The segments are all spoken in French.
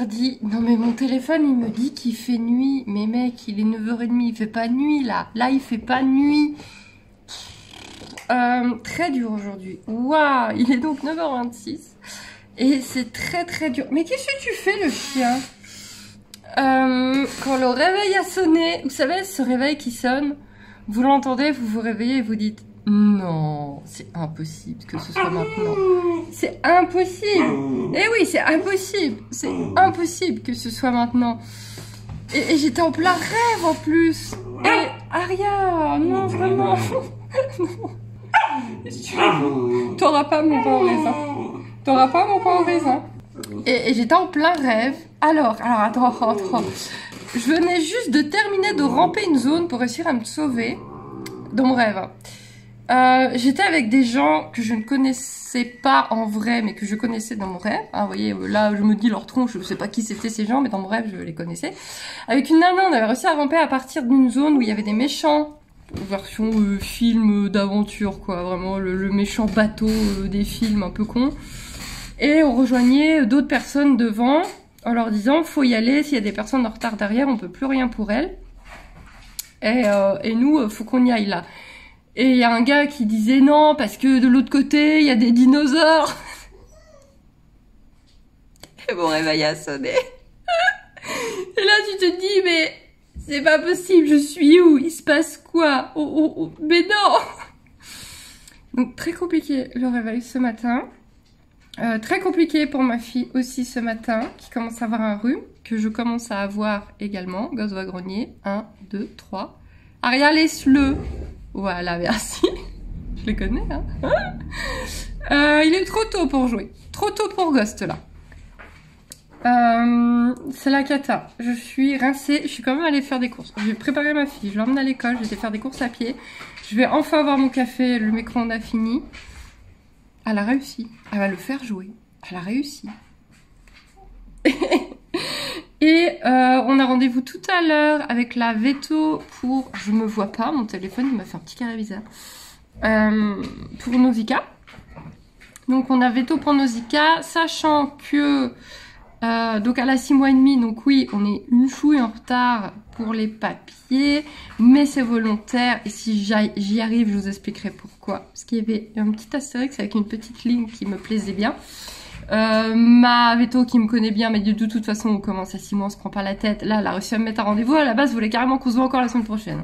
leur dis, non mais mon téléphone il me dit qu'il fait nuit. Mais mec, il est 9h30, il fait pas nuit là. Là il fait pas nuit. Très dur aujourd'hui. Waouh, il est donc 9h26. Et c'est très dur. Mais qu'est-ce que tu fais le chien? Quand le réveil a sonné, vous savez ce réveil qui sonne, vous l'entendez, vous vous réveillez et vous dites non, c'est impossible que ce soit maintenant. C'est impossible. Eh oui, c'est impossible. C'est impossible que ce soit maintenant. Et j'étais en plein rêve en plus. Et Aria, non vraiment. Non. T'auras pas mon pain au raisin. T'auras pas mon pain au raisin. Et j'étais en plein rêve. Alors, attends. Je venais juste de terminer de ramper une zone pour réussir à me sauver dans mon rêve. J'étais avec des gens que je ne connaissais pas en vrai, mais que je connaissais dans mon rêve. Hein, vous voyez, là, je me dis leur tronche, je sais pas qui c'était ces gens, mais dans mon rêve, je les connaissais. Avec une nana, on avait réussi à ramper à partir d'une zone où il y avait des méchants. Version film d'aventure, quoi. Vraiment, le méchant bateau des films un peu con. Et on rejoignait d'autres personnes devant en leur disant faut y aller, s'il y a des personnes en retard derrière, on peut plus rien pour elles. Et nous, faut qu'on y aille là. Et il y a un gars qui disait non, parce que de l'autre côté, il y a des dinosaures. Et mon réveil a sonné. Et là, tu te dis, mais c'est pas possible, je suis où? Il se passe quoi? Oh, mais non! Donc, très compliqué le réveil ce matin. Très compliqué pour ma fille aussi ce matin, qui commence à avoir un rhume, que je commence à avoir également. Gosse va grogner. 1, 2, 3. Aria, laisse-le. Voilà, merci. Je les connais, hein. Il est trop tôt pour jouer. Trop tôt pour Ghost, là. C'est la cata. Je suis rincée. Je suis quand même allée faire des courses. Je vais préparer ma fille. Je l'emmène à l'école. Je vais faire des courses à pied. Je vais enfin avoir mon café. Le micro-ondes a fini. Elle a réussi. Elle va le faire jouer. Elle a réussi. Et on a rendez-vous tout à l'heure avec la veto pour... Je me vois pas, mon téléphone il m'a fait un petit carré bizarre. Pour Nausicaa. Donc on a veto pour Nausicaa, sachant que... donc elle a 6 mois et demi, donc oui, on est une chouille en retard pour les papiers, mais c'est volontaire, et si j'y arrive, je vous expliquerai pourquoi. Parce qu'il y avait un petit astérix avec une petite ligne qui me plaisait bien. Ma veto qui me connaît bien, mais de toute façon, on commence à 6 mois, on se prend pas la tête. Là, elle a réussi à me mettre un rendez-vous, à la base, je voulais carrément qu'on se voit encore la semaine prochaine.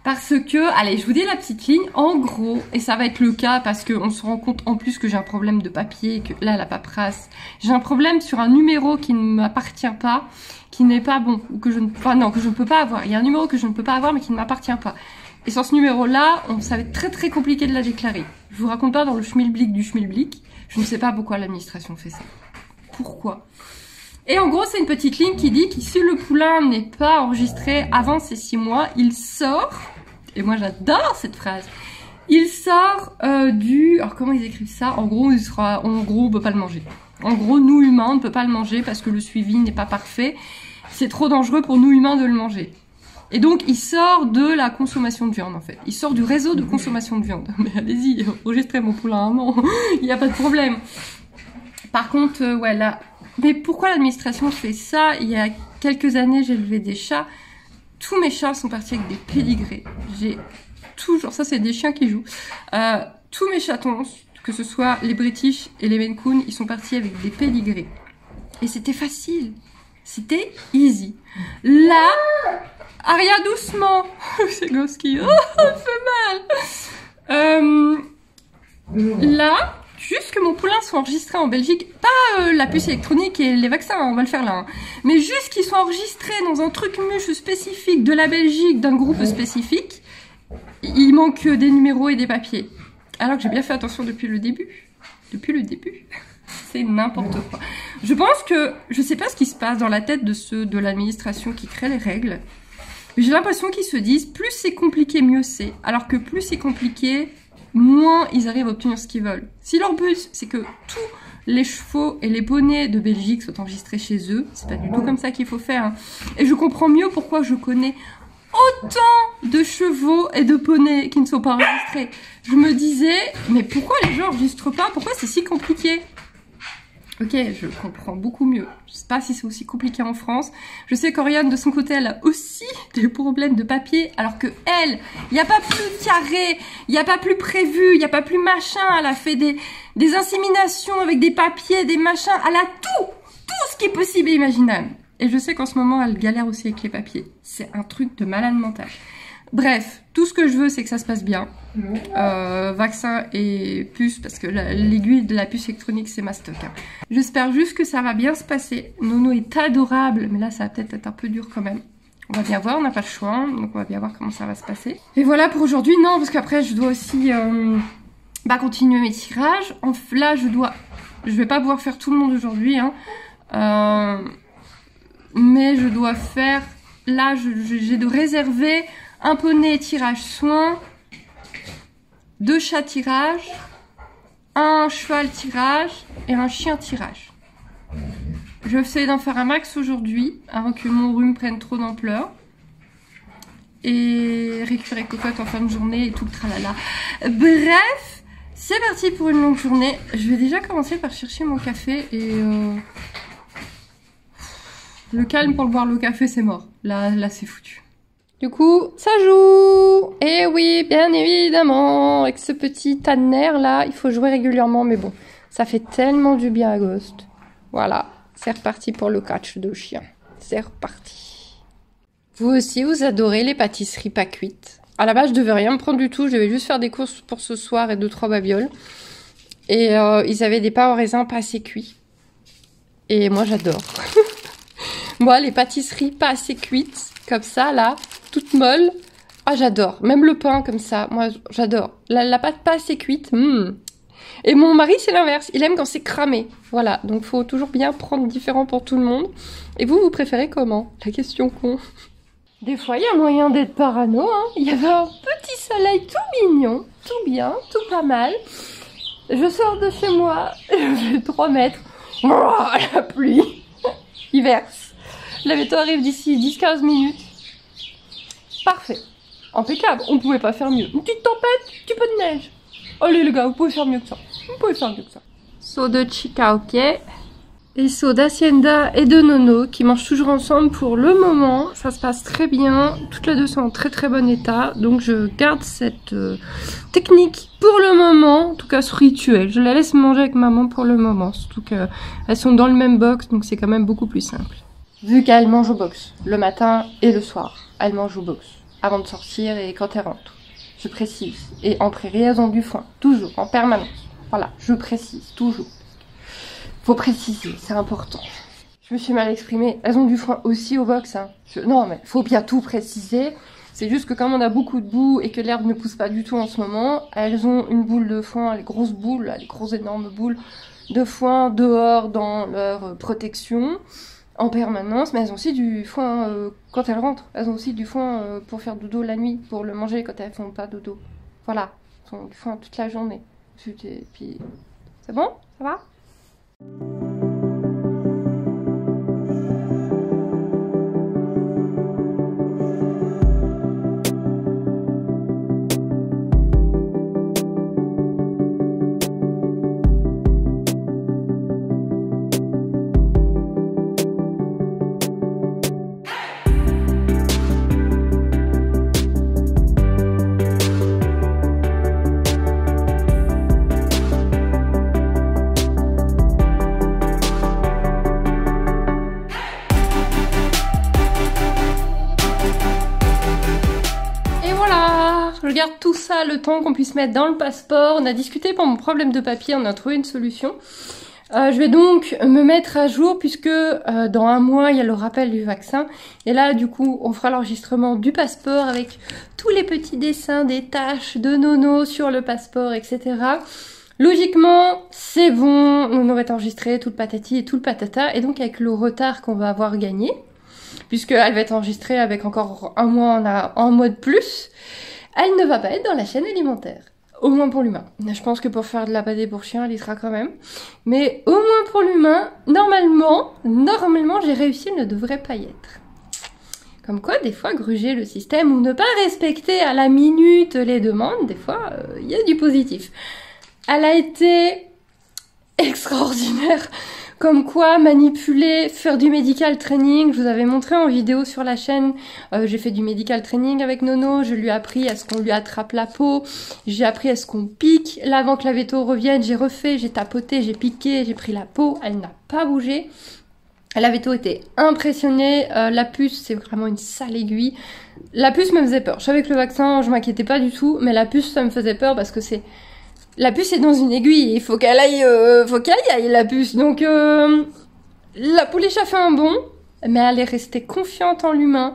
Parce que, allez, je vous dis la petite ligne, en gros, et ça va être le cas parce qu'on se rend compte en plus que j'ai un problème de papier, que là, la paperasse, j'ai un problème sur un numéro qui ne m'appartient pas, qui n'est pas bon, ou que je ne, enfin non, que je ne peux pas avoir. Il y a un numéro que je ne peux pas avoir, mais qui ne m'appartient pas. Et sur ce numéro-là, ça va être très compliqué de la déclarer. Je vous raconte pas dans le schmilblick du schmilblick, je ne sais pas pourquoi l'administration fait ça. Pourquoi ? Et en gros, c'est une petite ligne qui dit que si le poulain n'est pas enregistré avant ces 6 mois, il sort, et moi j'adore cette phrase, il sort alors comment ils écrivent ça? En gros, on peut pas le manger. En gros, nous humains, on ne peut pas le manger parce que le suivi n'est pas parfait. C'est trop dangereux pour nous humains de le manger. Et donc, il sort de la consommation de viande, en fait. Il sort du réseau de consommation de viande. Mais allez-y, enregistrez mon poulain à un an, il n'y a pas de problème. Par contre, ouais, là... Mais pourquoi l'administration fait ça? Il y a quelques années, j'ai élevé des chats. Tous mes chats sont partis avec des pédigrés. J'ai toujours... Ça, c'est des chiens qui jouent. Tous mes chatons, que ce soit les British et les Maine Coon, ils sont partis avec des pédigrés. Et c'était facile. C'était easy. Là... Aria, doucement. C'est Gosse qui... Oh, ça fait mal. Là... Juste que mon poulain soit enregistré en Belgique, pas la puce électronique et les vaccins, on va le faire là, hein. Mais juste qu'il soit enregistré dans un truc muche spécifique de la Belgique, d'un groupe spécifique, il manque des numéros et des papiers. Alors que j'ai bien fait attention depuis le début. Depuis le début. C'est n'importe quoi. Je pense que, je sais pas ce qui se passe dans la tête de ceux de l'administration qui créent les règles. J'ai l'impression qu'ils se disent, plus c'est compliqué, mieux c'est. Alors que plus c'est compliqué... moins ils arrivent à obtenir ce qu'ils veulent. Si leur but, c'est que tous les chevaux et les poneys de Belgique soient enregistrés chez eux, c'est pas du tout comme ça qu'il faut faire. Hein. Et je comprends mieux pourquoi je connais autant de chevaux et de poneys qui ne sont pas enregistrés. Je me disais, mais pourquoi les gens n'enregistrent pas? Pourquoi c'est si compliqué? Ok, je comprends beaucoup mieux. Je sais pas si c'est aussi compliqué en France. Je sais qu'Oriane, de son côté, elle a aussi des problèmes de papier, alors que elle, il n'y a pas plus carré, il n'y a pas plus prévu, il n'y a pas plus machin. Elle a fait des inséminations avec des papiers, des machins. Elle a tout ce qui est possible et imaginable. Et je sais qu'en ce moment, elle galère aussi avec les papiers. C'est un truc de malade mental. Bref, tout ce que je veux, c'est que ça se passe bien. Vaccin et puce, parce que l'aiguille de la puce électronique, c'est ma stock. Hein. J'espère juste que ça va bien se passer. Nono est adorable, mais là, ça va peut-être être un peu dur quand même. On va bien voir, on n'a pas le choix, hein, donc on va bien voir comment ça va se passer. Et voilà pour aujourd'hui. Non, parce qu'après, je dois aussi continuer mes tirages. Là, je vais pas pouvoir faire tout le monde aujourd'hui, hein. Mais je dois faire... Là, j'ai de réserver un poney tirage soin, 2 chats tirage, un cheval tirage et un chien tirage. Je vais essayer d'en faire un max aujourd'hui avant que mon rhume prenne trop d'ampleur. Et récupérer Cocotte en fin de journée et tout le tralala. Bref, c'est parti pour une longue journée. Je vais déjà commencer par chercher mon café et... Le calme pour boire le café, c'est mort. Là c'est foutu. Du coup, ça joue. Et oui, bien évidemment, avec ce petit tanner là, il faut jouer régulièrement, mais bon, ça fait tellement du bien à Ghost. Voilà, c'est reparti pour le catch de chien. C'est reparti. Vous aussi, vous adorez les pâtisseries pas cuites. À la base, je devais rien me prendre du tout, je devais juste faire des courses pour ce soir et 2-3 babioles. Et ils avaient des pains au raisin pas assez cuits. Et moi, j'adore. Moi, les pâtisseries pas assez cuites, comme ça, là, toutes molles, ah, j'adore. Même le pain, comme ça, moi, j'adore. La pâte pas assez cuite, Et mon mari, c'est l'inverse. Il aime quand c'est cramé. Voilà, donc faut toujours bien prendre différent pour tout le monde. Et vous préférez comment? La question con. Des fois, il y a moyen d'être parano, hein. Il y avait un petit soleil tout mignon, tout bien, tout pas mal. Je sors de chez moi, je fais 3 mètres. Oh, la pluie. Il verse. La météo arrive d'ici 10-15 minutes. Parfait. Impeccable. On pouvait pas faire mieux. Une petite tempête, un petit peu de neige. Allez les gars, vous pouvez faire mieux que ça. Vous pouvez faire mieux que ça. Saut de Chica, ok. Et saut d'Hacienda et de Nono qui mangent toujours ensemble pour le moment. Ça se passe très bien. Toutes les deux sont en très très bon état. Donc je garde cette technique pour le moment. En tout cas ce rituel. Je la laisse manger avec maman pour le moment. Surtout qu'elles sont dans le même box. Donc c'est quand même beaucoup plus simple. Vu qu'elle mange au box le matin et le soir, elle mange au box avant de sortir et quand elle rentre. Je précise. Et en prairie, elles ont du foin. Toujours, en permanence. Voilà, je précise, toujours. Faut préciser, c'est important. Je me suis mal exprimée. Elles ont du foin aussi au box. Hein. Non, mais faut bien tout préciser. C'est juste que comme on a beaucoup de boue et que l'herbe ne pousse pas du tout en ce moment, elles ont une boule de foin, les grosses boules, les grosses énormes boules de foin dehors dans leur protection. En permanence, mais elles ont aussi du foin quand elles rentrent. Elles ont aussi du foin pour faire dodo la nuit, pour le manger quand elles font pas dodo. Voilà, elles ont du foin toute la journée. Et puis, c'est bon? Ça va? Je garde tout ça le temps qu'on puisse mettre dans le passeport. On a discuté pour mon problème de papier, on a trouvé une solution. Je vais donc me mettre à jour puisque dans 1 mois il y a le rappel du vaccin. Et là du coup on fera l'enregistrement du passeport avec tous les petits dessins des taches de Nono sur le passeport, etc. Logiquement c'est bon, Nono va être enregistré, tout le patati et tout le patata. Et donc avec le retard qu'on va avoir gagné, puisqu'elle va être enregistrée avec encore 1 mois, on a 1 mois de plus, elle ne va pas être dans la chaîne alimentaire. Au moins pour l'humain. Je pense que pour faire de la pâtée pour chien, elle y sera quand même. Mais au moins pour l'humain, normalement, j'ai réussi, elle ne devrait pas y être. Comme quoi, des fois, gruger le système ou ne pas respecter à la minute les demandes, des fois, il y a du positif. Elle a été extraordinaire Comme quoi manipuler, faire du medical training, je vous avais montré en vidéo sur la chaîne, j'ai fait du medical training avec Nono, je lui ai appris à ce qu'on lui attrape la peau, j'ai appris à ce qu'on pique, là avant que la veto revienne, j'ai refait, j'ai tapoté, j'ai piqué, j'ai pris la peau, elle n'a pas bougé. La veto était impressionnée, la puce c'est vraiment une sale aiguille. La puce me faisait peur, je savais que le vaccin je m'inquiétais pas du tout, mais la puce ça me faisait peur parce que c'est... La puce est dans une aiguille, il faut qu'elle aille, la puce. Donc la pouliche a fait un bond, mais elle est restée confiante en l'humain.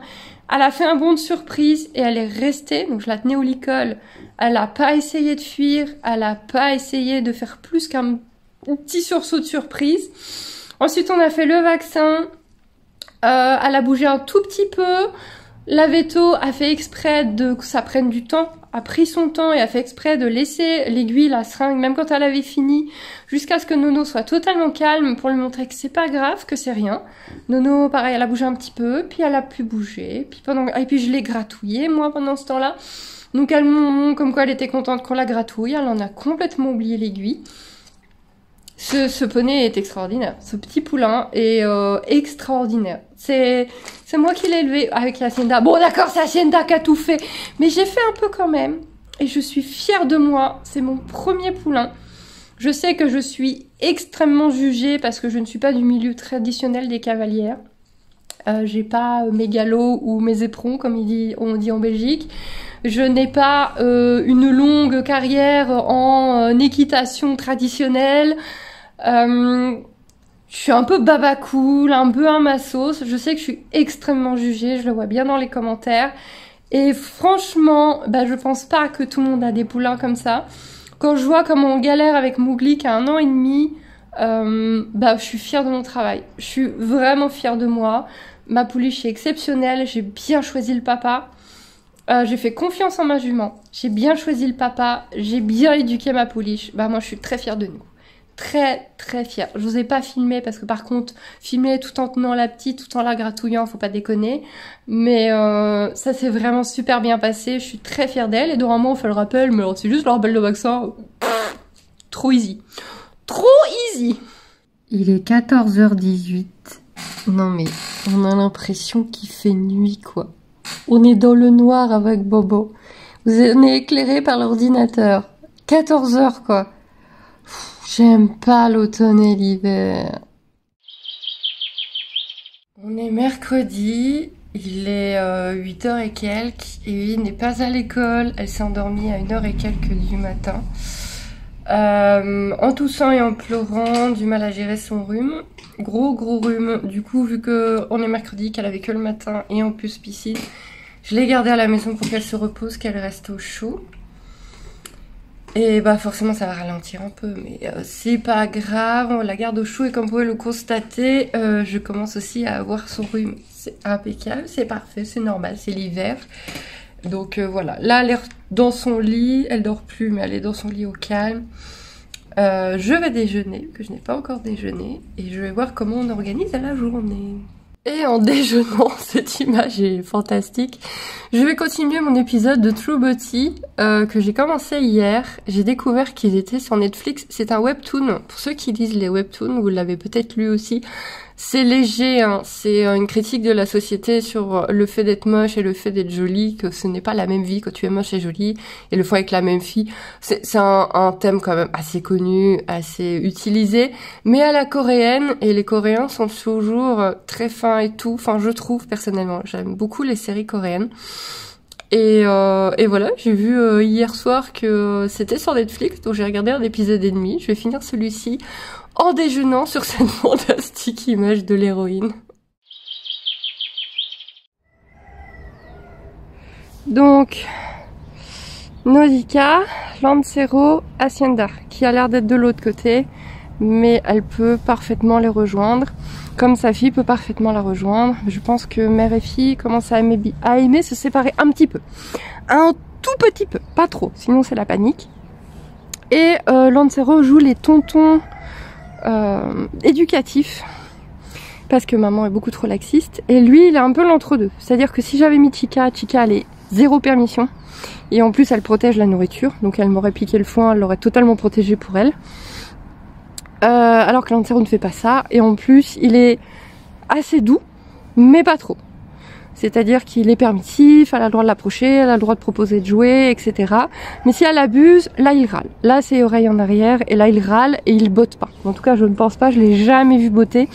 Elle a fait un bond de surprise et elle est restée, donc je la tenais au licol. Elle a pas essayé de fuir, elle a pas essayé de faire plus qu'un petit sursaut de surprise. Ensuite on a fait le vaccin, elle a bougé un tout petit peu. La veto a fait exprès que ça prenne du temps, a pris son temps et a fait exprès de laisser l'aiguille, la seringue, même quand elle avait fini, jusqu'à ce que Nono soit totalement calme pour lui montrer que c'est pas grave, que c'est rien. Nono, pareil, elle a bougé un petit peu, puis elle a plus bougé, et puis je l'ai gratouillée, moi, pendant ce temps-là. Donc comme quoi elle était contente qu'on la gratouille, elle en a complètement oublié l'aiguille. Ce poney est extraordinaire, ce petit poulain est extraordinaire. C'est moi qui l'ai élevé avec Hacienda. Bon d'accord, c'est Hacienda qui a tout fait, mais j'ai fait un peu quand même. Et je suis fière de moi, c'est mon premier poulain. Je sais que je suis extrêmement jugée parce que je ne suis pas du milieu traditionnel des cavalières. J'ai pas mes galops ou mes éperons comme on dit en Belgique. Je n'ai pas une longue carrière en équitation traditionnelle. Je suis un peu babacool, un peu à ma sauce. Je sais que je suis extrêmement jugée, je le vois bien dans les commentaires. Et franchement, je pense pas que tout le monde a des poulains comme ça. Quand je vois comment on galère avec Mowgli qui a 1 an et demi, je suis fière de mon travail. Je suis vraiment fière de moi. Ma pouliche est exceptionnelle, j'ai bien choisi le papa. J'ai fait confiance en ma jument. J'ai bien choisi le papa, j'ai bien éduqué ma pouliche. Moi je suis très fière de nous. Très très fière. Je vous ai pas filmé parce que par contre filmer tout en tenant la petite, tout en la gratouillant, faut pas déconner. Mais ça s'est vraiment super bien passé. Je suis très fière d'elle. Et normalement on fait le rappel, mais c'est juste le rappel de vaccin. Trop easy. Trop easy. Il est 14h18. Non mais on a l'impression qu'il fait nuit quoi. On est dans le noir avec Bobo. Vous êtes éclairé par l'ordinateur. 14h quoi. J'aime pas l'automne et l'hiver. On est mercredi, il est 8h et quelques, et il n'est pas à l'école, elle s'est endormie à 1h et quelques du matin. En toussant et en pleurant, du mal à gérer son rhume. Gros rhume, du coup vu qu'on est mercredi, qu'elle avait que le matin et en plus piscine, je l'ai gardée à la maison pour qu'elle se repose, qu'elle reste au chaud. Et forcément ça va ralentir un peu, mais c'est pas grave, on la garde au chaud et comme vous pouvez le constater, je commence aussi à avoir son rhume. C'est impeccable, c'est parfait, c'est normal, c'est l'hiver. Donc voilà, là elle est dans son lit, elle dort plus mais elle est dans son lit au calme. Je vais déjeuner, que je n'ai pas encore déjeuné, et je vais voir comment on organise la journée. Et en déjeunant, cette image est fantastique. Je vais continuer mon épisode de True Beauty que j'ai commencé hier. J'ai découvert qu'il était sur Netflix. C'est un webtoon. Pour ceux qui lisent les webtoons, vous l'avez peut-être lu aussi. C'est léger, hein. C'est une critique de la société sur le fait d'être moche et le fait d'être jolie, que ce n'est pas la même vie quand tu es moche et jolie, et le fois avec la même fille. C'est un thème quand même assez connu, assez utilisé, mais à la coréenne, et les Coréens sont toujours très fins et tout. Enfin, je trouve personnellement, j'aime beaucoup les séries coréennes. Et voilà, j'ai vu hier soir que c'était sur Netflix, donc j'ai regardé 1 épisode et demi. Je vais finir celui-ci en déjeunant sur cette fantastique image de l'héroïne. Donc, Nausicaa, Lancero, Hacienda, qui a l'air d'être de l'autre côté, mais elle peut parfaitement les rejoindre, comme sa fille peut parfaitement la rejoindre. Je pense que mère et fille commencent à aimer se séparer un petit peu. Un tout petit peu, pas trop, sinon c'est la panique. Et Lancero joue les tontons éducatif parce que maman est beaucoup trop laxiste et lui il est un peu l'entre-deux, c'est à dire que si j'avais mis Chica elle est 0 permission et en plus elle protège la nourriture, donc elle m'aurait piqué le foin, elle l'aurait totalement protégé pour elle. alors que Lancero ne fait pas ça. Et en plus, il est assez doux, mais pas trop. C'est-à-dire qu'il est permissif, elle a le droit de l'approcher, elle a le droit de proposer de jouer, etc. Mais si elle abuse, là il râle. Là c'est oreille en arrière, et là il râle et il botte pas. En tout cas, je ne pense pas, je l'ai jamais vu botter.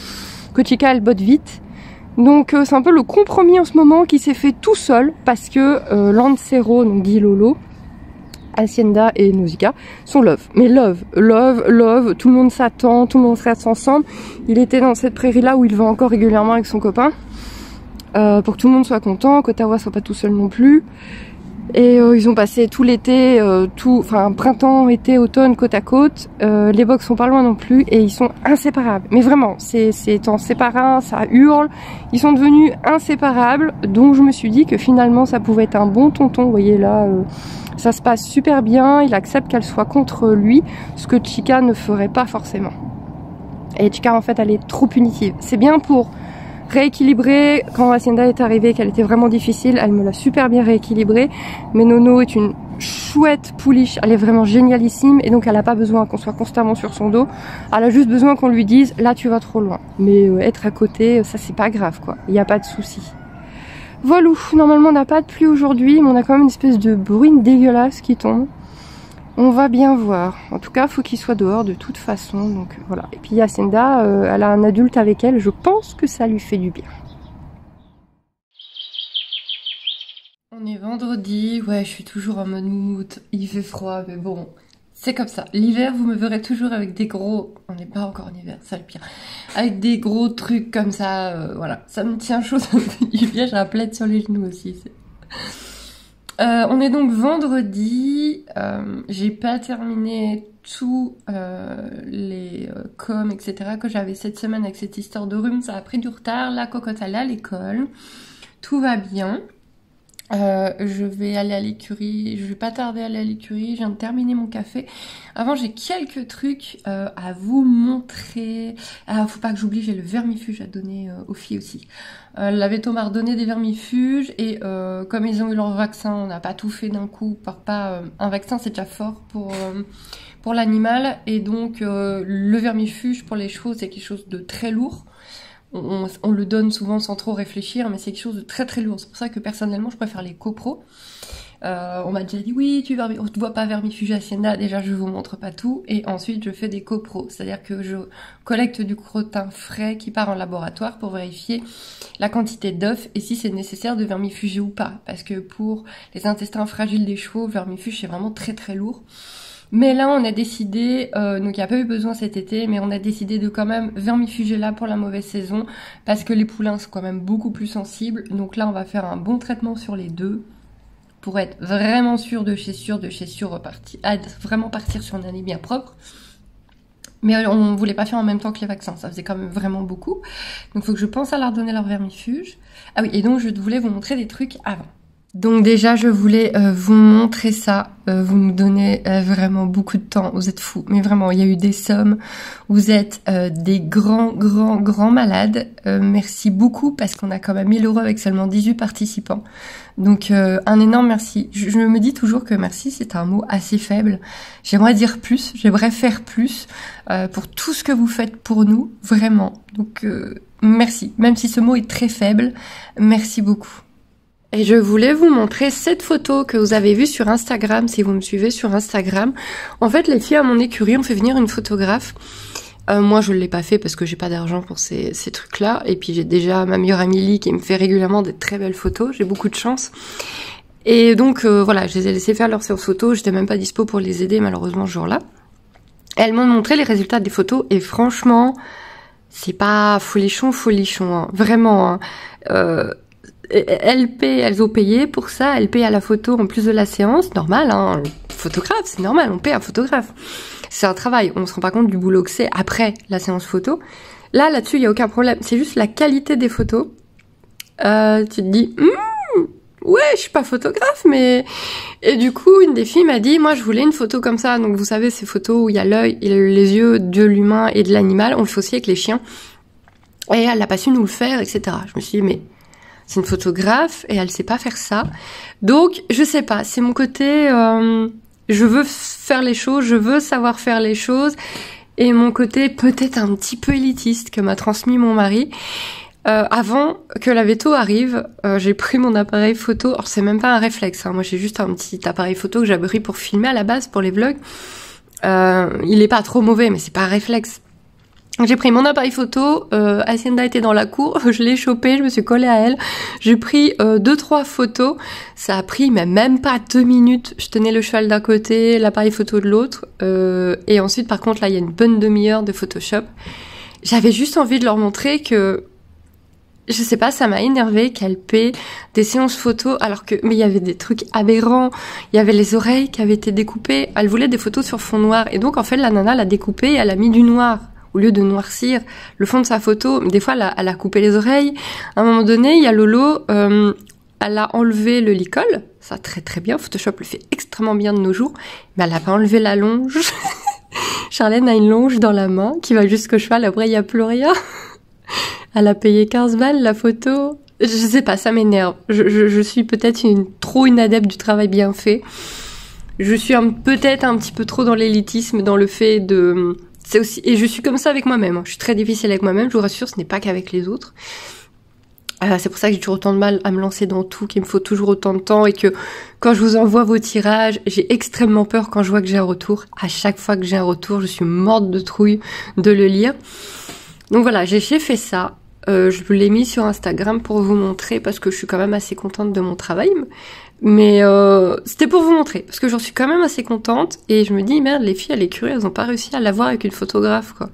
Kochika, elle botte vite. Donc c'est un peu le compromis en ce moment qui s'est fait tout seul, parce que Lancero, donc dit Lolo, Hacienda et Nausicaa sont love. Mais love, tout le monde s'attend, tout le monde reste ensemble. Il était dans cette prairie-là où il va encore régulièrement avec son copain. Pour que tout le monde soit content, qu'Ottawa soit pas tout seul non plus. Et ils ont passé tout l'été, enfin printemps, été, automne, côte à côte. Les box sont pas loin non plus et ils sont inséparables. Mais vraiment, c'est en séparant, ça hurle. Ils sont devenus inséparables. Donc je me suis dit que finalement ça pouvait être un bon tonton. Vous voyez là, ça se passe super bien. Il accepte qu'elle soit contre lui, ce que Chica ne ferait pas forcément. Et Chica en fait elle est trop punitive. C'est bien pour rééquilibrer. Quand Hacienda est arrivée, qu'elle était vraiment difficile, elle me l'a super bien rééquilibrée. Mais Nono est une chouette pouliche, elle est vraiment génialissime et donc elle n'a pas besoin qu'on soit constamment sur son dos. Elle a juste besoin qu'on lui dise là tu vas trop loin. Mais être à côté, ça c'est pas grave quoi, il n'y a pas de souci. Voilà, normalement on n'a pas de pluie aujourd'hui, mais on a quand même une espèce de bruine dégueulasse qui tombe. On va bien voir. En tout cas, faut qu'il soit dehors de toute façon. Donc voilà. Et puis Hacienda, elle a un adulte avec elle. Je pense que ça lui fait du bien. On est vendredi. Ouais, je suis toujours en mode moumoute. Il fait froid, mais bon, c'est comme ça. L'hiver, vous me verrez toujours avec des gros... On n'est pas encore en hiver, c'est le pire. Avec des gros trucs comme ça. Voilà, ça me tient chaud, ça me fait du bien. J'ai un plaid sur les genoux aussi. On est donc vendredi, j'ai pas terminé tous les coms, etc. que j'avais cette semaine avec cette histoire de rhume, ça a pris du retard. La cocotte elle est à l'école, tout va bien. Je vais aller à l'écurie, je vais pas tarder à aller à l'écurie, je viens de terminer mon café. Avant j'ai quelques trucs à vous montrer. Ah, faut pas que j'oublie, j'ai le vermifuge à donner aux filles aussi. La Veto m'a redonné des vermifuges et comme ils ont eu leur vaccin, on n'a pas tout fait d'un coup. Un vaccin c'est déjà fort pour l'animal et donc le vermifuge pour les chevaux c'est quelque chose de très lourd. On le donne souvent sans trop réfléchir, mais c'est quelque chose de très très lourd. C'est pour ça que personnellement, je préfère les copros. On m'a déjà dit, oui, on ne voit pas vermifuger Hacienda. Déjà, je vous montre pas tout. Et ensuite, je fais des copros. C'est-à-dire que je collecte du crottin frais qui part en laboratoire pour vérifier la quantité d'œufs et si c'est nécessaire de vermifuger ou pas. Parce que pour les intestins fragiles des chevaux, vermifuge, c'est vraiment très très lourd. Mais là, on a décidé, donc il n'y a pas eu besoin cet été, mais on a décidé de quand même vermifuger là pour la mauvaise saison, parce que les poulains sont quand même beaucoup plus sensibles. Donc là, on va faire un bon traitement sur les deux, pour être vraiment sûr de chez sûr, vraiment partir sur une année bien propre. Mais on voulait pas faire en même temps que les vaccins, ça faisait quand même vraiment beaucoup. Donc il faut que je pense à leur donner leur vermifuge. Ah oui, et donc je voulais vous montrer des trucs avant. Donc déjà, je voulais vous montrer ça. Vous nous donnez vraiment beaucoup de temps. Vous êtes fous. Mais vraiment, il y a eu des sommes. Vous êtes des grands malades. Merci beaucoup parce qu'on a quand même 1000 € avec seulement 18 participants. Donc un énorme merci. Je me dis toujours que merci, c'est un mot assez faible. J'aimerais dire plus. J'aimerais faire plus pour tout ce que vous faites pour nous. Vraiment. Donc merci. Même si ce mot est très faible, merci beaucoup. Et je voulais vous montrer cette photo que vous avez vue sur Instagram, si vous me suivez sur Instagram. En fait, les filles à mon écurie ont fait venir une photographe. Moi, je ne l'ai pas fait parce que j'ai pas d'argent pour ces trucs-là. Et puis, j'ai déjà ma meilleure amie Lee qui me fait régulièrement des très belles photos. J'ai beaucoup de chance. Et donc, voilà, je les ai laissées faire leur séance photo. J'étais même pas dispo pour les aider, malheureusement, ce jour-là. Elles m'ont montré les résultats des photos. Et franchement, c'est pas folichon, hein. Vraiment, hein. Elles ont payé pour ça, elles payent à la photo en plus de la séance, normal, hein, photographe, c'est normal, on paye un photographe. C'est un travail, on se rend pas compte du boulot que c'est après la séance photo. Là-dessus, il y a aucun problème, c'est juste la qualité des photos. Tu te dis, ouais, je suis pas photographe, mais... Et du coup, une des filles m'a dit, moi, je voulais une photo comme ça. Donc, vous savez, ces photos où il y a l'œil, les yeux de l'humain et de l'animal, on le fait aussi avec les chiens. Et elle n'a pas su nous le faire, etc. Je me suis dit, mais... c'est une photographe et elle sait pas faire ça. Donc, je sais pas, c'est mon côté, je veux faire les choses, je veux savoir faire les choses. et mon côté peut-être un petit peu élitiste que m'a transmis mon mari. Avant que la veto arrive, j'ai pris mon appareil photo. Alors c'est même pas un réflexe, hein. Moi j'ai juste un petit appareil photo que j'avais pris pour filmer à la base pour les vlogs. Il est pas trop mauvais, mais c'est pas un réflexe. J'ai pris mon appareil photo, Hacienda était dans la cour, je l'ai chopé, je me suis collée à elle, j'ai pris 2-3 photos, ça a pris mais même pas 2 minutes, je tenais le cheval d'un côté, l'appareil photo de l'autre, et ensuite par contre là il y a une bonne demi-heure de Photoshop. J'avais juste envie de leur montrer que, je sais pas, ça m'a énervé qu'elle paie des séances photos alors que, mais il y avait des trucs aberrants, il y avait les oreilles qui avaient été découpées, elle voulait des photos sur fond noir, et donc en fait la nana l'a découpé et elle a mis du noir. Au lieu de noircir le fond de sa photo, des fois elle a coupé les oreilles. À un moment donné, il y a Lolo, elle a enlevé le licol, ça très très bien, Photoshop le fait extrêmement bien de nos jours, mais elle a pas enlevé la longe. Charlène a une longe dans la main qui va jusqu'au cheval, après il y a plus rien. Elle a payé 15 balles la photo. Je sais pas, ça m'énerve. Je suis peut-être trop une adepte du travail bien fait. Je suis peut-être un petit peu trop dans l'élitisme, dans le fait de... C'est aussi, et je suis comme ça avec moi-même. Je suis très difficile avec moi-même, je vous rassure, ce n'est pas qu'avec les autres. C'est pour ça que j'ai toujours autant de mal à me lancer dans tout, qu'il me faut toujours autant de temps, et que quand je vous envoie vos tirages, j'ai extrêmement peur quand je vois que j'ai un retour. À chaque fois que j'ai un retour, je suis morte de trouille de le lire. Donc voilà, j'ai fait ça. Je vous l'ai mis sur Instagram pour vous montrer, parce que je suis quand même assez contente de mon travail. Mais c'était pour vous montrer, parce que j'en suis quand même assez contente, et je me dis, merde, les filles à l'écurie, elles ont pas réussi à l'avoir avec une photographe, quoi.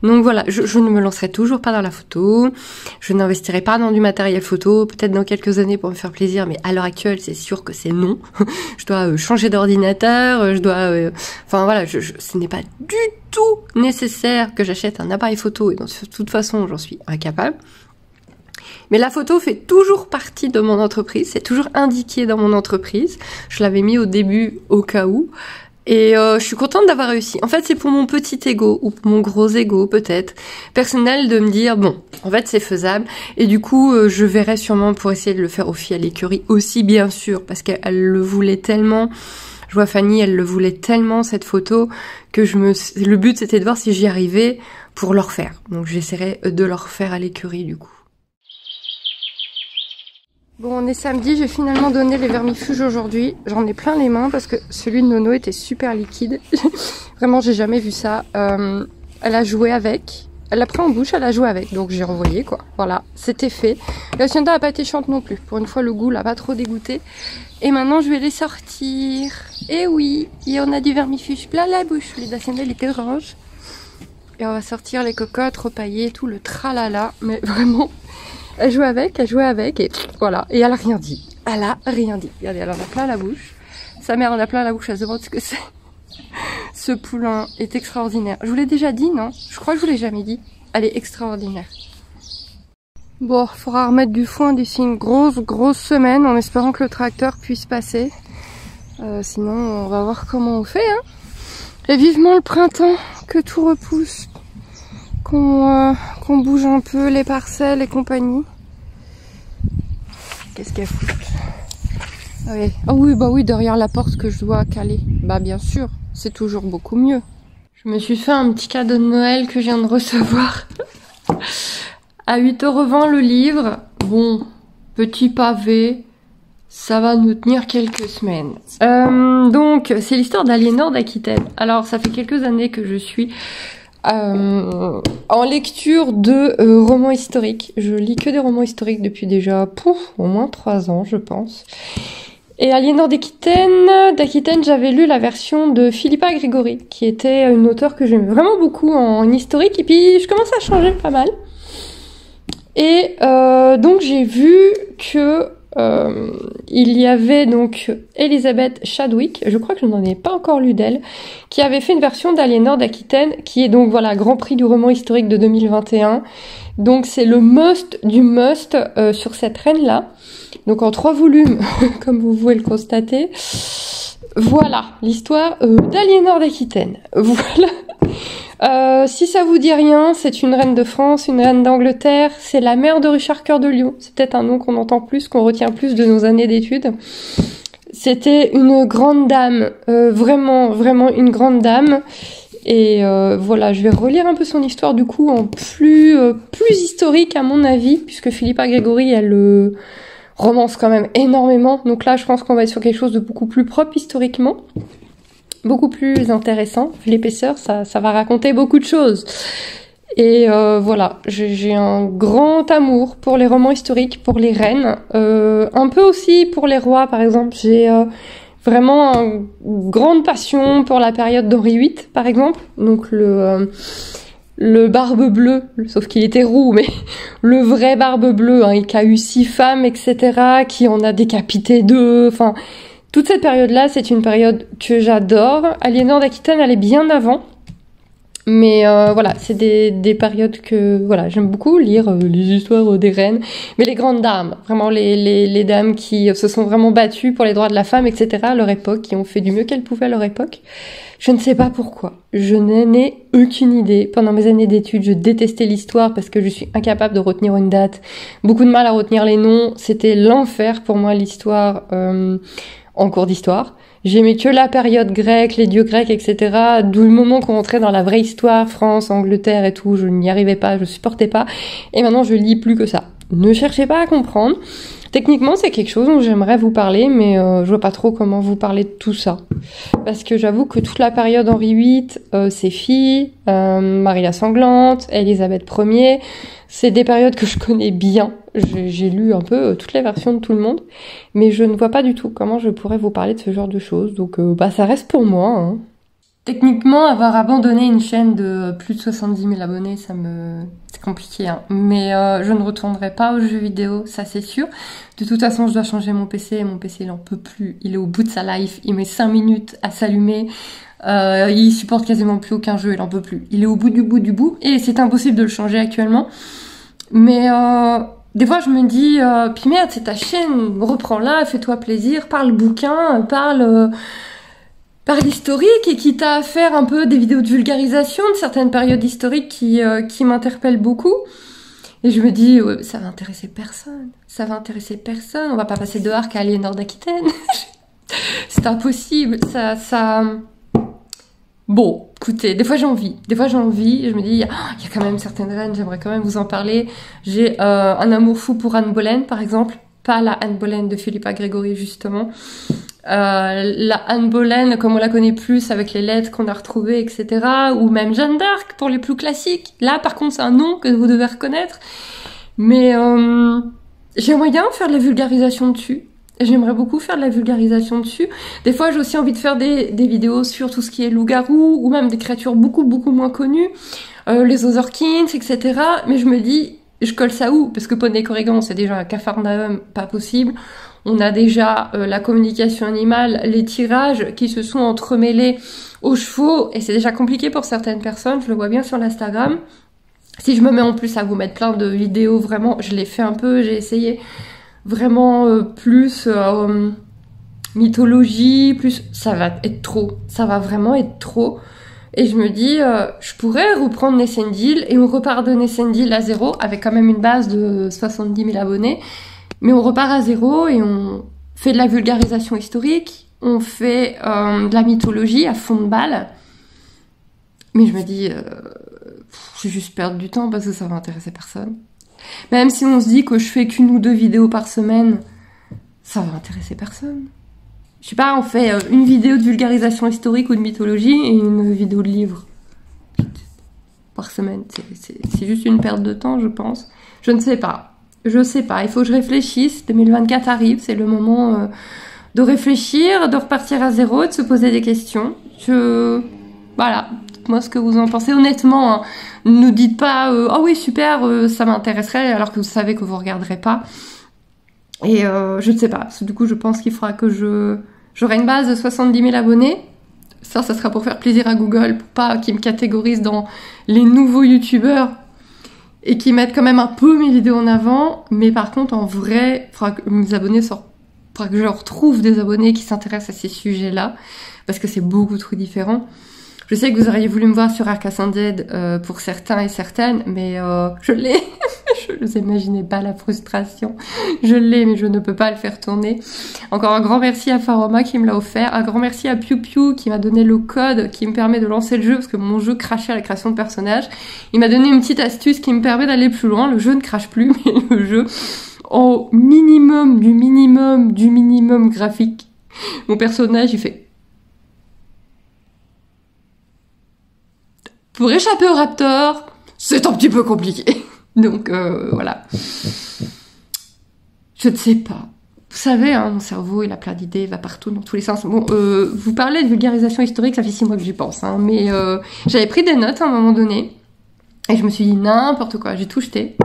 Donc voilà, je ne me lancerai toujours pas dans la photo, je n'investirai pas dans du matériel photo, peut-être dans quelques années pour me faire plaisir, mais à l'heure actuelle, c'est sûr que c'est non. Je dois changer d'ordinateur, je dois... Enfin voilà, ce n'est pas du tout nécessaire que j'achète un appareil photo, et de toute façon, j'en suis incapable. Mais la photo fait toujours partie de mon entreprise, c'est toujours indiqué dans mon entreprise. Je l'avais mis au début au cas où. Et je suis contente d'avoir réussi. En fait, c'est pour mon petit ego, ou pour mon gros ego peut-être, personnel, de me dire, bon, en fait c'est faisable. Et du coup, je verrai sûrement pour essayer de le faire aux filles à l'écurie aussi, bien sûr, parce qu'elle le voulait tellement. Je vois Fanny, elle le voulait tellement, cette photo, que le but c'était de voir si j'y arrivais pour leur faire. Donc j'essaierai de leur faire à l'écurie du coup. Bon, on est samedi, j'ai finalement donné les vermifuges aujourd'hui. J'en ai plein les mains parce que celui de Nono était super liquide. Vraiment, j'ai jamais vu ça. Elle a joué avec. Elle l'a pris en bouche, elle a joué avec. Donc j'ai renvoyé quoi. Voilà, c'était fait. La Hacienda n'a pas été chiante non plus. Pour une fois, le goût l'a pas trop dégoûté. Et maintenant, je vais les sortir. Et oui, et on a du vermifuge plein la bouche. Les Hacienda, il était orange. Et on va sortir les cocottes, repailler, tout le tralala. Mais vraiment... Elle jouait avec, et voilà. Et elle a rien dit. Elle a rien dit. Regardez, elle en a plein la bouche. Sa mère en a plein la bouche, elle se demande ce que c'est. Ce poulain est extraordinaire. Je vous l'ai déjà dit, non? Je crois que je vous l'ai jamais dit. Elle est extraordinaire. Bon, il faudra remettre du foin d'ici une grosse semaine, en espérant que le tracteur puisse passer. Sinon, on va voir comment on fait, hein. Et vivement le printemps, que tout repousse. Qu'on bouge un peu les parcelles et compagnie. Qu'est-ce qu'elle fout? Ah oui. Oh oui, bah oui, derrière la porte que je dois caler. Bah bien sûr, c'est toujours beaucoup mieux. Je me suis fait un petit cadeau de Noël que je viens de recevoir. À 8,20 € le livre. Bon, petit pavé. Ça va nous tenir quelques semaines. Donc, c'est l'histoire d'Aliénor d'Aquitaine. Alors, ça fait quelques années que je suis... en lecture de romans historiques. Je lis que des romans historiques depuis déjà au moins 3 ans, je pense. Et Aliénor d'Aquitaine, j'avais lu la version de Philippa Gregori, qui était une auteure que j'aimais vraiment beaucoup en historique, et puis je commençais à changer pas mal. Et donc j'ai vu que il y avait donc Elizabeth Chadwick, je crois que je n'en ai pas encore lu d'elle, qui avait fait une version d'Aliénor d'Aquitaine, qui est donc voilà Grand Prix du roman historique de 2021. Donc c'est le must du must sur cette reine-là. Donc en 3 volumes, comme vous pouvez le constater. Voilà l'histoire d'Aliénor d'Aquitaine. Voilà. Si ça vous dit rien, c'est une reine de France, une reine d'Angleterre, c'est la mère de Richard Cœur de Lion. C'est peut-être un nom qu'on entend plus, qu'on retient plus de nos années d'études. C'était une grande dame, vraiment une grande dame. Et voilà, je vais relire un peu son histoire du coup en plus historique à mon avis, puisque Philippa Gregory, elle romance quand même énormément. Donc là, je pense qu'on va être sur quelque chose de beaucoup plus propre historiquement, beaucoup plus intéressant. Vu l'épaisseur, ça va raconter beaucoup de choses. Et voilà, j'ai un grand amour pour les romans historiques, pour les reines, un peu aussi pour les rois par exemple. J'ai vraiment une grande passion pour la période d'Henri VIII par exemple, donc le Barbe Bleue, sauf qu'il était roux, mais le vrai Barbe Bleue, hein, qui a eu 6 femmes, etc., qui en a décapité 2, enfin, toute cette période-là, c'est une période que j'adore. Aliénor d'Aquitaine, elle est bien avant. Mais voilà, c'est des périodes que voilà, j'aime beaucoup lire les histoires des reines, mais les grandes dames, vraiment les dames qui se sont vraiment battues pour les droits de la femme, etc. à leur époque, qui ont fait du mieux qu'elles pouvaient à leur époque. Je ne sais pas pourquoi, je n'en ai aucune idée. Pendant mes années d'études, je détestais l'histoire parce que je suis incapable de retenir une date, beaucoup de mal à retenir les noms, c'était l'enfer pour moi l'histoire en cours d'histoire. J'aimais que la période grecque, les dieux grecs, etc. D'où le moment qu'on rentrait dans la vraie histoire, France, Angleterre et tout, je n'y arrivais pas, je supportais pas. Et maintenant, je lis plus que ça. Ne cherchez pas à comprendre. Techniquement, c'est quelque chose dont j'aimerais vous parler, mais je vois pas trop comment vous parler de tout ça. Parce que j'avoue que toute la période Henri VIII, ses filles, Marie la Sanglante, Élisabeth Ier, c'est des périodes que je connais bien. J'ai lu un peu toutes les versions de tout le monde, mais je ne vois pas du tout comment je pourrais vous parler de ce genre de choses. Donc ça reste pour moi, hein. Techniquement, avoir abandonné une chaîne de plus de 70 000 abonnés, c'est compliqué, hein. Mais je ne retournerai pas aux jeux vidéo, ça c'est sûr. De toute façon, je dois changer mon PC. Mon PC, il en peut plus. Il est au bout de sa life. Il met 5 minutes à s'allumer. Il supporte quasiment plus aucun jeu. Il en peut plus. Il est au bout du bout du bout. Et c'est impossible de le changer actuellement. Mais des fois, je me dis, puis merde, c'est ta chaîne. Reprends-la, fais-toi plaisir. Parle bouquin, parle historique, et quitte à faire un peu des vidéos de vulgarisation de certaines périodes historiques qui m'interpellent beaucoup. Et je me dis, ouais, ça va intéresser personne. Ça va intéresser personne. On va pas passer de Arc à Aliénor d'Aquitaine. C'est impossible. Bon, écoutez, des fois j'ai envie. Je me dis, il y a quand même certaines reines, j'aimerais quand même vous en parler. J'ai un amour fou pour Anne Boleyn, par exemple. Pas la Anne Boleyn de Philippa Gregory, justement. La Anne Boleyn, comme on la connaît plus avec les lettres qu'on a retrouvées, etc. Ou même Jeanne d'Arc pour les plus classiques. Là, par contre, c'est un nom que vous devez reconnaître. Mais j'aimerais bien faire de la vulgarisation dessus. J'aimerais beaucoup faire de la vulgarisation dessus. Des fois, j'ai aussi envie de faire des vidéos sur tout ce qui est loup-garou, ou même des créatures beaucoup, beaucoup moins connues. Les Otherkins, etc. Mais je me dis, je colle ça où? Parce que Poney Corrigan, c'est déjà un capharnaüm, pas possible. On a déjà la communication animale, les tirages qui se sont entremêlés aux chevaux, et c'est déjà compliqué pour certaines personnes, je le vois bien sur l'Instagram. Si je me mets en plus à vous mettre plein de vidéos, vraiment, je l'ai fait un peu, j'ai essayé vraiment plus mythologie, plus, ça va être trop, ça va vraiment être trop. Et je me dis, je pourrais reprendre Nessendil, et on repart de Nessendil à zéro, avec quand même une base de 70 000 abonnés. Mais on repart à zéro et on fait de la vulgarisation historique, on fait de la mythologie à fond de balle. Mais je me dis, je vais juste perdre du temps parce que ça va intéresser personne. Même si on se dit que je fais qu'une ou 2 vidéos par semaine, ça va intéresser personne. Je sais pas, on fait une vidéo de vulgarisation historique ou de mythologie et une vidéo de livre par semaine. C'est juste une perte de temps, je pense. Je ne sais pas. Je sais pas, il faut que je réfléchisse. 2024 arrive, c'est le moment de réfléchir, de repartir à zéro, de se poser des questions. Voilà, dites-moi ce que vous en pensez. Honnêtement, hein, ne dites pas « Oh oui, super, ça m'intéresserait », alors que vous savez que vous regarderez pas. Et je ne sais pas, parce que du coup, je pense qu'il faudra que j'aurai une base de 70 000 abonnés. Ça sera pour faire plaisir à Google, pour pas qu'ils me catégorisent dans les nouveaux youtubeurs et qui mettent quand même un peu mes vidéos en avant. Mais par contre, en vrai, il faudra que mes abonnés sortent, il faudra que je retrouve des abonnés qui s'intéressent à ces sujets-là, parce que c'est beaucoup trop différent. Je sais que vous auriez voulu me voir sur Arc Ascended pour certains et certaines, mais je l'ai, je Je vous imaginez pas la frustration. Je l'ai, mais je ne peux pas le faire tourner. Encore un grand merci à Faroma qui me l'a offert. Un grand merci à Piu Piu qui m'a donné le code qui me permet de lancer le jeu parce que mon jeu crachait à la création de personnages. Il m'a donné une petite astuce qui me permet d'aller plus loin. Le jeu ne crache plus, mais le jeu au minimum du minimum du minimum graphique. Mon personnage, il fait... Pour échapper au raptor, c'est un petit peu compliqué. Donc voilà. Je ne sais pas. Vous savez, hein, mon cerveau, il a plein d'idées, il va partout, dans tous les sens. Bon, vous parlez de vulgarisation historique, ça fait 6 mois que j'y pense. Hein, mais j'avais pris des notes à un moment donné. Et je me suis dit n'importe quoi, j'ai tout jeté.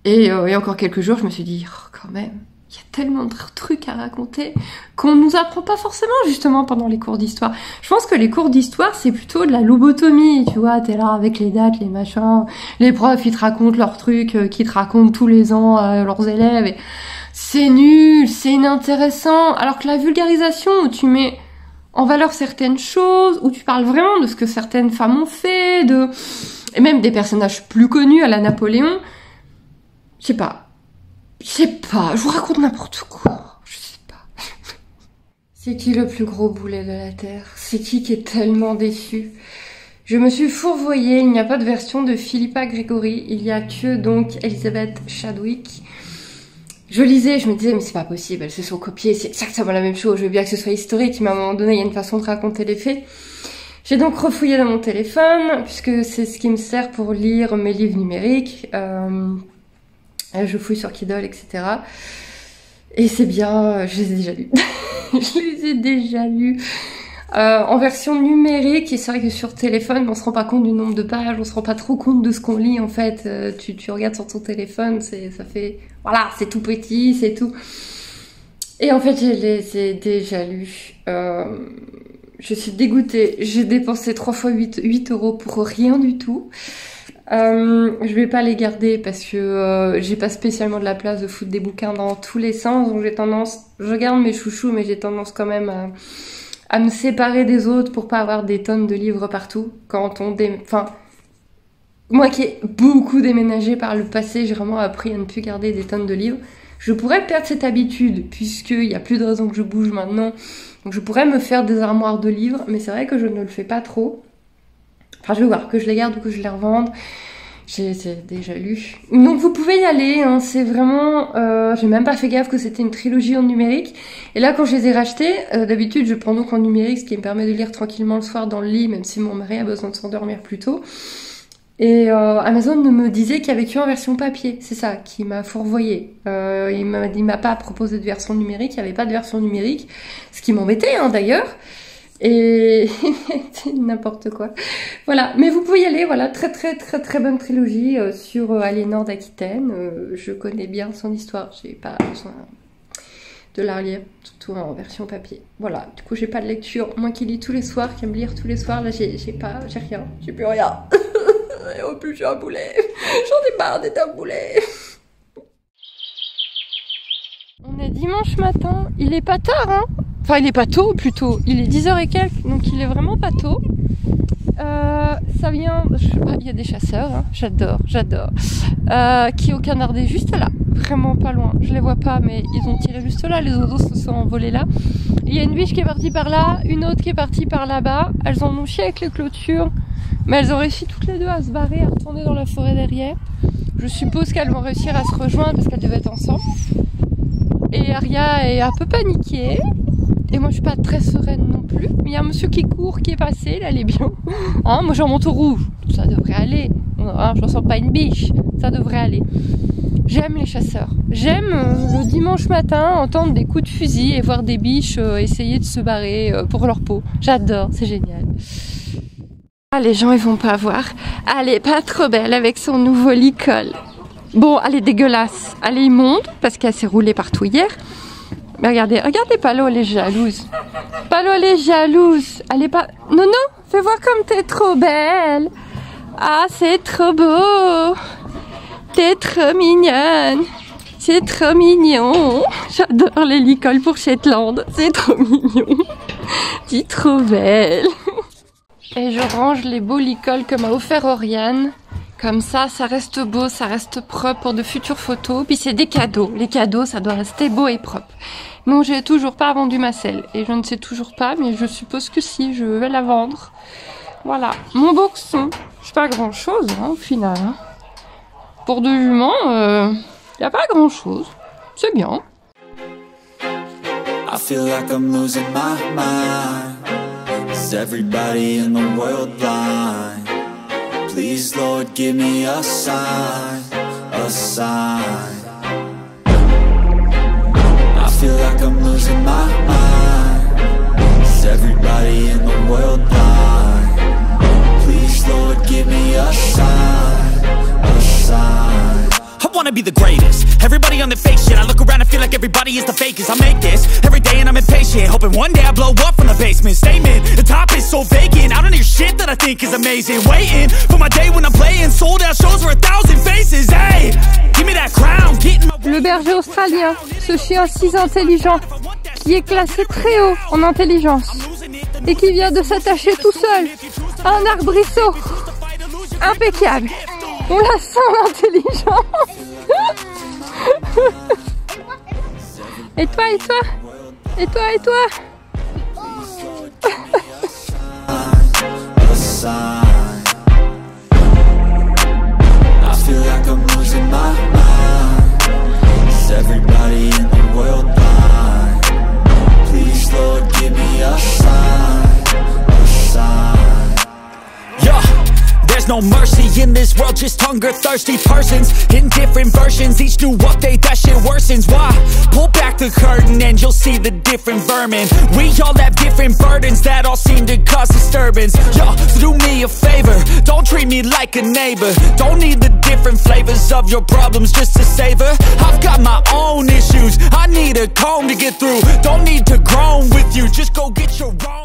Et il y a encore quelques jours, je me suis dit, oh, quand même, il y a tellement de trucs à raconter qu'on nous apprend pas forcément justement pendant les cours d'histoire. Je pense que les cours d'histoire, c'est plutôt de la lobotomie, tu vois, t'es là avec les dates, les machins, les profs, ils te racontent leurs trucs, qu'ils te racontent tous les ans à leurs élèves, et c'est nul, c'est inintéressant, alors que la vulgarisation, où tu mets en valeur certaines choses, où tu parles vraiment de ce que certaines femmes ont fait, et même des personnages plus connus à la Napoléon, je sais pas, je vous raconte n'importe quoi, je sais pas. C'est qui le plus gros boulet de la Terre? C'est qui est tellement déçu? Je me suis fourvoyée, il n'y a pas de version de Philippa Gregory, il y a que donc Elizabeth Chadwick. Je lisais, je me disais, mais c'est pas possible, elles se sont copiées, c'est exactement la même chose, je veux bien que ce soit historique, mais à un moment donné, il y a une façon de raconter les faits. J'ai donc refouillé dans mon téléphone, puisque c'est ce qui me sert pour lire mes livres numériques. Je fouille sur Kindle, etc. Et c'est bien, je les ai déjà lus. Je les ai déjà lus. En version numérique, et c'est vrai que sur téléphone, on se rend pas compte du nombre de pages, on se rend pas trop compte de ce qu'on lit, en fait. Tu regardes sur ton téléphone, ça fait... Voilà, c'est tout petit, c'est tout. Et en fait, je les ai déjà lus. Je suis dégoûtée. J'ai dépensé 3 fois 8 € pour rien du tout. Je vais pas les garder parce que j'ai pas spécialement de la place de foutre des bouquins dans tous les sens, donc je garde mes chouchous, mais j'ai tendance quand même à me séparer des autres pour pas avoir des tonnes de livres partout. Moi qui ai beaucoup déménagé par le passé, j'ai vraiment appris à ne plus garder des tonnes de livres. Je pourrais perdre cette habitude puisqu'il y a plus de raison que je bouge maintenant, donc je pourrais me faire des armoires de livres, mais c'est vrai que je ne le fais pas trop. Enfin, je vais voir, que je les garde ou que je les revende. J'ai déjà lu. Donc vous pouvez y aller, hein, c'est vraiment... j'ai même pas fait gaffe que c'était une trilogie en numérique. Et là, quand je les ai rachetés, d'habitude, je prends donc en numérique, ce qui me permet de lire tranquillement le soir dans le lit, même si mon mari a besoin de s'endormir plus tôt. Et Amazon me disait qu'il y avait qu'en version papier. C'est ça qui m'a fourvoyée. Il m'a pas proposé de version numérique, il n'y avait pas de version numérique. Ce qui m'embêtait, hein, d'ailleurs. Et c'est n'importe quoi. Voilà, mais vous pouvez y aller, voilà, très bonne trilogie sur Aliénor d'Aquitaine. Je connais bien son histoire, j'ai pas besoin de la relire, surtout en version papier. Voilà, du coup j'ai pas de lecture, moi qui lis tous les soirs, qui aime lire tous les soirs, là j'ai rien, j'ai plus rien. Et en plus j'ai un boulet, j'en ai marre d'être un boulet. On est dimanche matin, il est pas tard, hein. Enfin, il est pas tôt, plutôt. Il est 10h et quelques, donc il est vraiment pas tôt. Ça vient... Je sais pas, il y a des chasseurs, hein. J'adore. Qui au canardé, juste là. Vraiment pas loin. Je les vois pas, mais ils ont tiré juste là. Les oiseaux se sont envolés là. Il y a une biche qui est partie par là, une autre qui est partie par là-bas. Elles en ont chié avec les clôtures. Mais elles ont réussi toutes les deux à se barrer, à retourner dans la forêt derrière. Je suppose qu'elles vont réussir à se rejoindre parce qu'elles devaient être ensemble. Et Aria est un peu paniquée. Et moi je suis pas très sereine non plus. Mais il y a un monsieur qui court, qui est passé, là il est bien. Hein, moi j'ai un manteau rouge, ça devrait aller. Hein, je ressens pas une biche, ça devrait aller. J'aime les chasseurs. J'aime le dimanche matin entendre des coups de fusil et voir des biches essayer de se barrer pour leur peau. J'adore, c'est génial. Ah, les gens ils vont pas voir. Elle est pas trop belle avec son nouveau licol. Bon, elle est dégueulasse. Elle est immonde parce qu'elle s'est roulée partout hier. Mais regardez Palo, elle est jalouse. Palo, elle est jalouse. Elle est pas... Non, fais voir comme t'es trop belle. Ah, c'est trop beau. T'es trop mignonne. C'est trop mignon. J'adore les licoles pour Shetland. C'est trop mignon. T'es trop belle. Et je range les beaux licoles que m'a offert Oriane, Comme ça reste beau, ça reste propre pour de futures photos. Puis c'est des cadeaux. Les cadeaux, ça doit rester beau et propre. Non, j'ai toujours pas vendu ma selle. Et je ne sais toujours pas, mais je suppose que si, je vais la vendre. Voilà. Mon boxon. C'est pas grand chose, hein, au final. Hein. Pour deux juments, y a pas grand chose. C'est bien. I feel like I'm losing my mind. Is everybody in the world blind? Please, Lord, give me a sign, a sign. I feel like I'm losing my mind. Is everybody in the world blind? Please, Lord, give me a sign, a sign. I wanna be the greatest. Everybody on the fake shit. I look around and feel like everybody is the fakest. I make this every day and I'm impatient, hoping one day I blow up from the basement. Statement, the top is so vacant. I don't hear shit that I think is amazing. Waiting for my day when I'm playing sold out shows for 1,000 faces. Hey, give me that crown. Le berger australien, ce chien si intelligent, qui est classé très haut en intelligence et qui vient de s'attacher tout seul à un arbrisseau. Impeccable. On la sent l'intelligence. Et toi, et toi? Et toi, et toi? I feel like I'm losing my mind. Is everybody in the world blind? Please, Lord, give me a sign, a sign. Yeah. There's no mercy in this world, just hunger-thirsty persons in different versions, each new update, that shit worsens. Why? Pull back the curtain and you'll see the different vermin. We all have different burdens that all seem to cause disturbance. Yo, so do me a favor, don't treat me like a neighbor. Don't need the different flavors of your problems just to savor. I've got my own issues, I need a comb to get through. Don't need to groan with you, just go get your own.